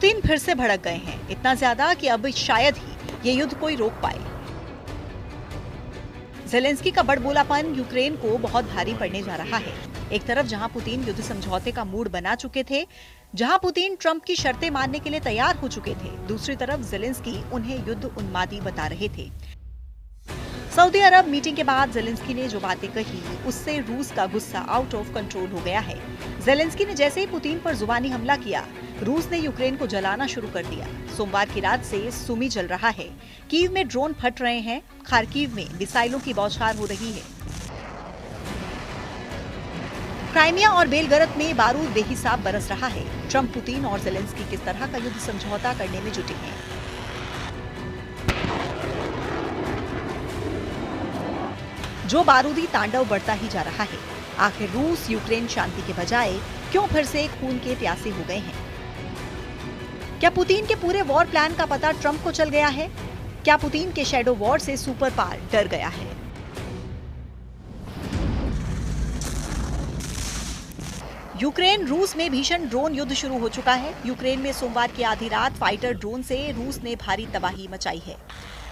Putin फिर से भड़क गए हैं, इतना ज्यादा कि अब शायद ही ये युद्ध कोई रोक पाए। ज़ेलेंस्की का बड़बोलापन यूक्रेन को बहुत भारी पड़ने जा रहा है। एक तरफ जहां पुतिन युद्ध समझौते का मूड बना चुके थे, जहां पुतिन ट्रंप की शर्तें मानने के लिए तैयार हो चुके थे, दूसरी तरफ ज़ेलेंस्की उन्हें युद्ध उन्मादी बता रहे थे। सऊदी अरब मीटिंग के बाद ज़ेलेंस्की ने जो बातें कही, उससे रूस का गुस्सा आउट ऑफ कंट्रोल हो गया है। ज़ेलेंस्की ने जैसे ही पुतिन पर जुबानी हमला किया, रूस ने यूक्रेन को जलाना शुरू कर दिया। सोमवार की रात से सुमी जल रहा है, कीव में ड्रोन फट रहे हैं, खार्किव में मिसाइलों की बौछार हो रही है। क्राइमिया और बेलगरद में बारूद बेहिसाब बरस रहा है। ट्रंप, पुतिन और ज़ेलेंस्की किस तरह का युद्ध समझौता करने में जुटे हैं। जो बारूदी तांडव बढ़ता ही जा रहा है। आखिर रूस यूक्रेन शांति के बजाय क्यों फिर से खून के प्यासे हो गए हैं? क्या पुतिन के पूरे वॉर प्लान का पता ट्रंप को चल गया है? क्या पुतिन के शैडो वॉर से सुपर पावर डर गया है? यूक्रेन रूस में भीषण ड्रोन युद्ध शुरू हो चुका है। यूक्रेन में सोमवार की आधी रात फाइटर ड्रोन से रूस ने भारी तबाही मचाई है।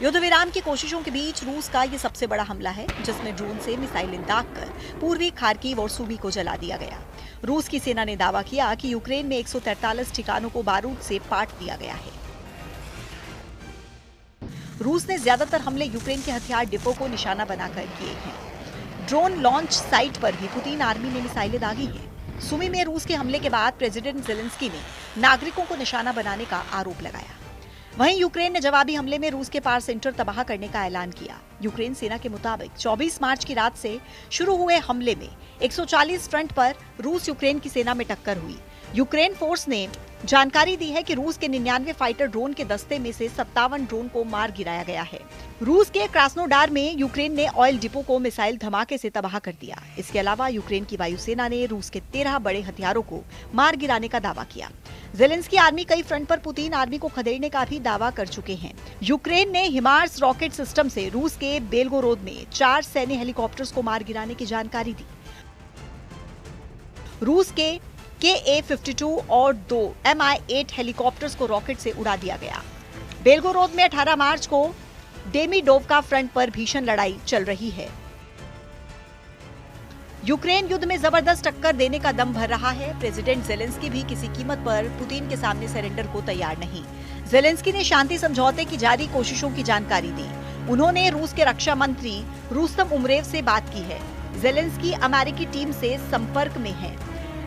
युद्ध विराम की कोशिशों के बीच रूस का ये सबसे बड़ा हमला है, जिसमें ड्रोन से मिसाइलें दागकर पूर्वी खार्किव और सुमी को जला दिया गया। रूस की सेना ने दावा किया कि यूक्रेन में 143 ठिकानों को बारूद से पाट दिया गया है। रूस ने ज्यादातर हमले यूक्रेन के हथियार डिपो को निशाना बनाकर किए हैं। ड्रोन लॉन्च साइट पर भी पुतिन आर्मी ने मिसाइलें दागी हैं। सुमी में रूस के हमले के बाद प्रेसिडेंट ज़ेलेंस्की ने नागरिकों को निशाना बनाने का आरोप लगाया। वहीं यूक्रेन ने जवाबी हमले में रूस के पावर सेंटर तबाह करने का ऐलान किया। यूक्रेन सेना के मुताबिक 24 मार्च की रात से शुरू हुए हमले में 140 फ्रंट पर रूस यूक्रेन की सेना में टक्कर हुई। यूक्रेन फोर्स ने जानकारी दी है कि रूस के 99 फाइटर ड्रोन के दस्ते में से 57 ड्रोन को मार गिराया गया है। रूस के क्रास्नोडार में यूक्रेन ने ऑयल डिपो को मिसाइल धमाके से तबाह कर दिया। इसके अलावा यूक्रेन की वायुसेना ने रूस के 13 बड़े हथियारों को मार गिराने का दावा किया। ज़ेलेंस्की आर्मी कई फ्रंट पर पुतिन आर्मी को खदेड़ने का भी दावा कर चुके हैं। यूक्रेन ने हिमार्स रॉकेट सिस्टम से रूस के बेलगोरोद में 4 सैन्य हेलीकॉप्टर्स को मार गिराने की जानकारी दी। रूस के KA-52 और 2 Mi-8 हेलीकॉप्टर्स को रॉकेट से उड़ा दिया गया। बेलगोरोद में 18 मार्च को डेमिडोवका फ्रंट पर भीषण लड़ाई चल रही है। यूक्रेन युद्ध में जबरदस्त टक्कर देने का दम भर रहा है। प्रेसिडेंट ज़ेलेंस्की भी किसी कीमत पर पुतिन के सामने सरेंडर को तैयार नहीं। ज़ेलेंस्की ने शांति समझौते की जारी कोशिशों की जानकारी दी। उन्होंने रूस के रक्षा मंत्री रुस्तम उमरेव से बात की है। ज़ेलेंस्की अमेरिकी टीम से संपर्क में है।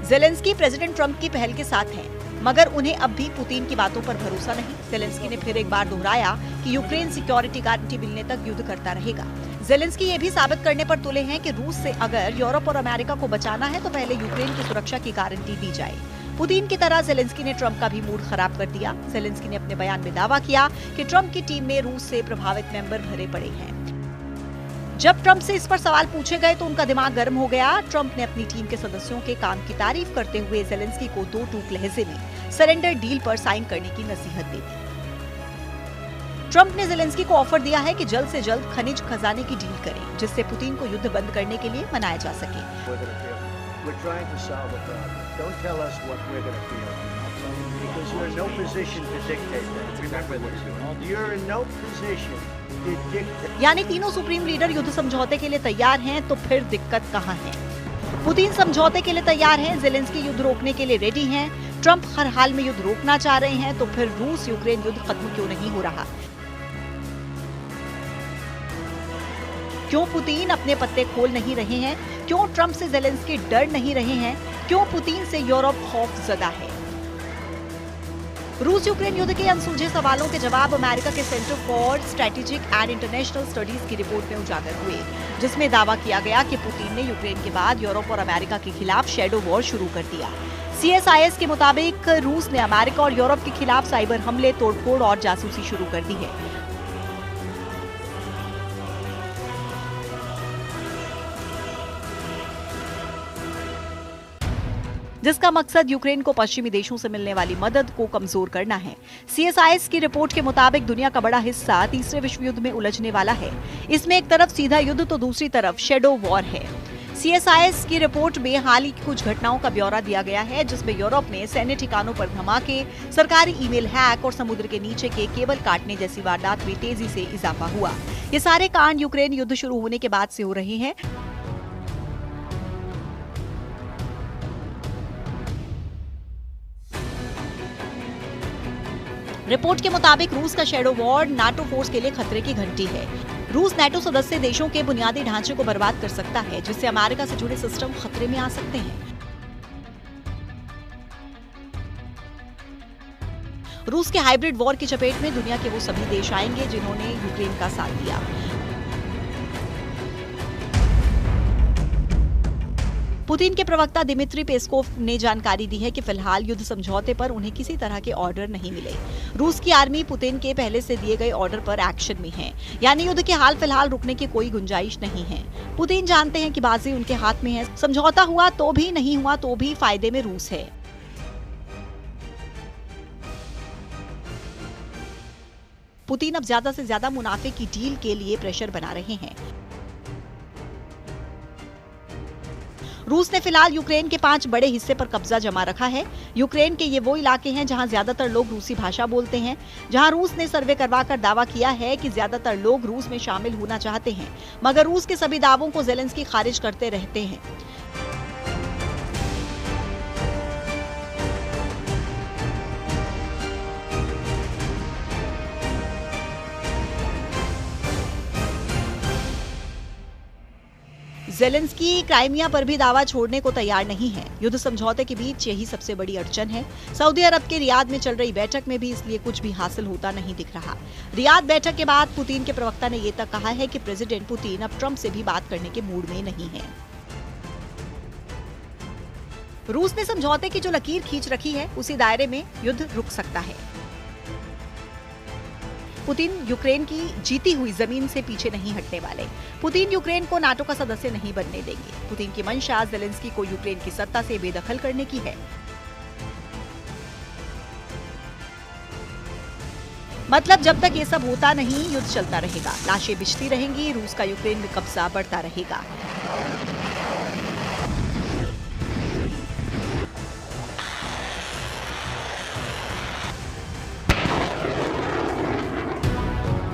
ज़ेलेंस्की प्रेसिडेंट ट्रंप की पहल के साथ हैं, मगर उन्हें अब भी पुतिन की बातों पर भरोसा नहीं। ज़ेलेंस्की ने फिर एक बार दोहराया कि यूक्रेन सिक्योरिटी गारंटी मिलने तक युद्ध करता रहेगा। ज़ेलेंस्की ये भी साबित करने पर तुले हैं कि रूस से अगर यूरोप और अमेरिका को बचाना है तो पहले यूक्रेन की सुरक्षा की गारंटी दी जाए। पुतिन की तरह ज़ेलेंस्की ने ट्रंप का भी मूड खराब कर दिया। ज़ेलेंस्की ने अपने बयान में दावा किया कि ट्रंप की टीम में रूस से प्रभावित मेंबर भरे पड़े हैं। जब ट्रंप से इस पर सवाल पूछे गए तो उनका दिमाग गर्म हो गया। ट्रंप ने अपनी टीम के सदस्यों के काम की तारीफ करते हुए ज़ेलेंस्की को 2 टूक लहजे में सरेंडर डील पर साइन करने की नसीहत दे दी। ट्रंप ने ज़ेलेंस्की को ऑफर दिया है कि जल्द से जल्द खनिज खजाने की डील करें, जिससे पुतिन को युद्ध बंद करने के लिए मनाया जा सके। यानी तीनों सुप्रीम लीडर युद्ध समझौते के लिए तैयार हैं, तो फिर दिक्कत कहां है? पुतिन समझौते के लिए तैयार हैं, ज़ेलेंस्की युद्ध रोकने के लिए रेडी हैं, ट्रंप हर हाल में युद्ध रोकना चाह रहे हैं, तो फिर रूस यूक्रेन युद्ध खत्म क्यों नहीं हो रहा? क्यों पुतिन अपने पत्ते खोल नहीं रहे हैं? क्यों ट्रंप से ज़ेलेंस्की डर नहीं रहे हैं? क्यों पुतिन से यूरोप खौफजदा है? रूस यूक्रेन युद्ध के अनसुलझे सवालों के जवाब अमेरिका के centre for strategic and international studies की रिपोर्ट में उजागर हुए, जिसमें दावा किया गया कि पुतिन ने यूक्रेन के बाद यूरोप और अमेरिका के खिलाफ शैडो वॉर शुरू कर दिया। CSIS के मुताबिक रूस ने अमेरिका और यूरोप के खिलाफ साइबर हमले, तोड़फोड़ और जासूसी शुरू कर दी है। जिसका मकसद यूक्रेन को पश्चिमी देशों से मिलने वाली मदद को कमजोर करना है। CSIS की रिपोर्ट के मुताबिक दुनिया का बड़ा हिस्सा तीसरे विश्व युद्ध में उलझने वाला है। इसमें एक तरफ सीधा युद्ध तो दूसरी तरफ शैडो वॉर है। CSIS की रिपोर्ट में हाल ही की कुछ घटनाओं का ब्यौरा दिया गया है, जिसमें यूरोप में सैन्य ठिकानों पर धमाके, सरकारी ईमेल हैक और समुद्र के नीचे के केबल काटने जैसी वारदात में तेजी से इजाफा हुआ। ये सारे कांड यूक्रेन युद्ध शुरू होने के बाद से हो रहे हैं। रिपोर्ट के मुताबिक रूस का शैडो वॉर नाटो फोर्स के लिए खतरे की घंटी है। रूस नाटो सदस्य देशों के बुनियादी ढांचे को बर्बाद कर सकता है, जिससे अमेरिका से जुड़े सिस्टम खतरे में आ सकते हैं। रूस के हाइब्रिड वॉर की चपेट में दुनिया के वो सभी देश आएंगे जिन्होंने यूक्रेन का साथ दिया। पुतिन के प्रवक्ता दिमित्री पेस्कोव ने जानकारी दी है कि फिलहाल युद्ध समझौते पर उन्हें किसी तरह के ऑर्डर नहीं मिले। रूस की आर्मी पुतिन के पहले से दिए गए ऑर्डर पर एक्शन में है, यानी युद्ध के हाल फिलहाल रुकने की कोई गुंजाइश नहीं है। पुतिन जानते हैं कि बाजी उनके हाथ में है। समझौता हुआ तो भी, नहीं हुआ तो भी फायदे में रूस है। पुतिन अब ज्यादा से ज्यादा मुनाफे की डील के लिए प्रेशर बना रहे हैं। रूस ने फिलहाल यूक्रेन के 5 बड़े हिस्से पर कब्जा जमा रखा है। यूक्रेन के ये वो इलाके हैं जहां ज्यादातर लोग रूसी भाषा बोलते हैं, जहां रूस ने सर्वे करवाकर दावा किया है कि ज्यादातर लोग रूस में शामिल होना चाहते हैं, मगर रूस के सभी दावों को ज़ेलेंस्की खारिज करते रहते हैं। ज़ेलेंस्की क्राइमिया पर भी दावा छोड़ने को तैयार नहीं है। युद्ध समझौते के बीच यही सबसे बड़ी अड़चन है। सऊदी अरब के रियाद में चल रही बैठक में भी इसलिए कुछ भी हासिल होता नहीं दिख रहा। रियाद बैठक के बाद पुतिन के प्रवक्ता ने ये तक कहा है कि प्रेसिडेंट पुतिन अब ट्रंप से भी बात करने के मूड में नहीं है। रूस ने समझौते की जो लकीर खींच रखी है, उसी दायरे में युद्ध रुक सकता है। पुतिन यूक्रेन की जीती हुई जमीन से पीछे नहीं हटने वाले। पुतिन यूक्रेन को नाटो का सदस्य नहीं बनने देंगे। पुतिन की मंशा ज़ेलेंस्की को यूक्रेन की सत्ता से बेदखल करने की है। मतलब जब तक ये सब होता नहीं, युद्ध चलता रहेगा, लाशें बिछती रहेंगी, रूस का यूक्रेन में कब्जा बढ़ता रहेगा।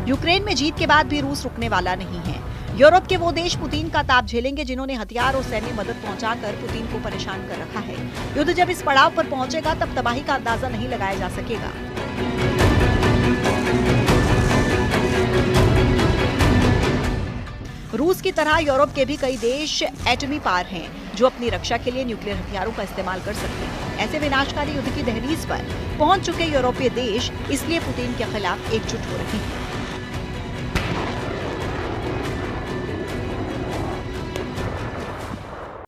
यूक्रेन में जीत के बाद भी रूस रुकने वाला नहीं है। यूरोप के वो देश पुतिन का ताप झेलेंगे जिन्होंने हथियार और सैन्य मदद पहुंचाकर पुतिन को परेशान कर रखा है। युद्ध जब इस पड़ाव पर पहुंचेगा तब तबाही का अंदाजा नहीं लगाया जा सकेगा। रूस की तरह यूरोप के भी कई देश एटमी पार हैं, जो अपनी रक्षा के लिए न्यूक्लियर हथियारों का इस्तेमाल कर सकते हैं। ऐसे विनाशकारी युद्ध की दहलीज पर पहुंच चुके यूरोपीय देश इसलिए पुतिन के खिलाफ एकजुट हो रहे हैं।